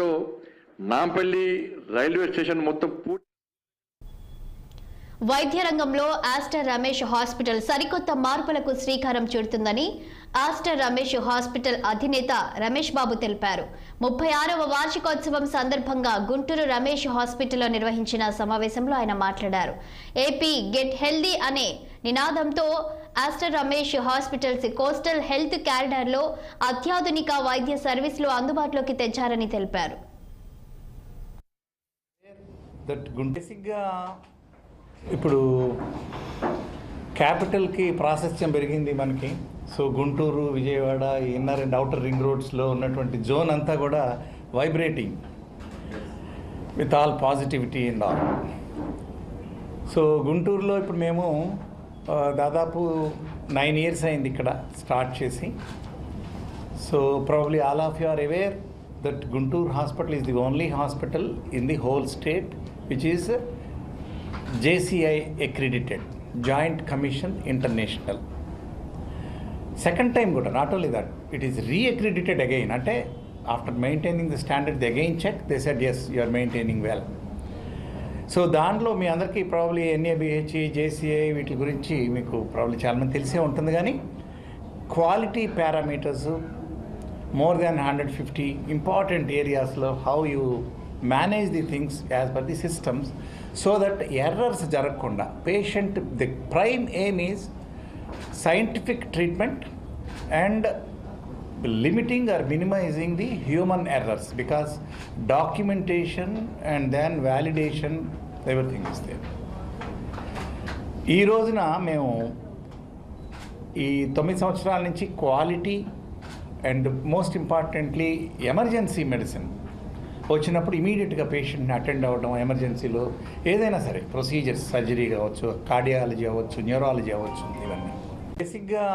తో Nampally railway station మొత్తం వైద్య రంగంలో ఆస్టర్ రమేష్ హాస్పిటల్ సరికొత్త మార్పులకు శ్రీకారం చుడుతుందని ఆస్టర్ రమేష్ హాస్పిటల్ అధినేత రమేష్ బాబు తెలిపారు. 36వ వార్షికోత్సవం సందర్భంగా గుంటూరు రమేష్ హాస్పిటల్లో నిర్వహించిన సమావేశంలో ఆయన మాట్లాడారు. ఏపీ గెట్ హెల్దీ అనే నినాదంతో Aster Ramesh hospitals coastal health కారిడార్లో అత్యాధునిక వైద్య సర్వీసులు అందుబాటులోకి తెచ్చారని తెలిపారు. ఇప్పుడు క్యాపిటల్కి ప్రాశస్త్యం పెరిగింది మనకి. So Guntur, Vijayawada, inner and outer ring రోడ్స్లో ఉన్నటువంటి జోన్ అంతా కూడా vibrating with all positivity and all. So గుంటూరులో ఇప్పుడు మేము దాదాపు 9 years అయింది ఇక్కడ స్టార్ట్ చేసి. So probably all of you are aware that Guntur hospital is the only hospital in the whole state which is JCI accredited, Joint Commission International. Second time kuda, not only that, it is re-accredited again. Ante after maintaining the standard, they again checked, they said yes, you are maintaining well. So దాంట్లో మీ అందరికీ probably NABH, JCI వీటి గురించి మీకు probably చాలా మంది తెలిసే ఉంటుంది. కానీ quality parameters more than 150 important ఏరియాస్లో how you manage the things as per the systems so that errors jaragunda. Patient, the prime aim is scientific treatment and limiting or minimizing the human errors, because documentation and then validation, everything is there. ఈ రోజున మేము ఈ 9 సంవత్సరాల నుంచి quality and most importantly emergency medicine వచ్చినప్పుడు ఇమీడియట్గా పేషెంట్ని attend అవ్వడం, ఎమర్జెన్సీలో ఏదైనా సరే ప్రొసీజర్స్, సర్జరీ కావచ్చు, కార్డియాలజీ అవ్వచ్చు, న్యూరాలజీ అవ్వచ్చు, ఇవన్నీ బేసిక్గా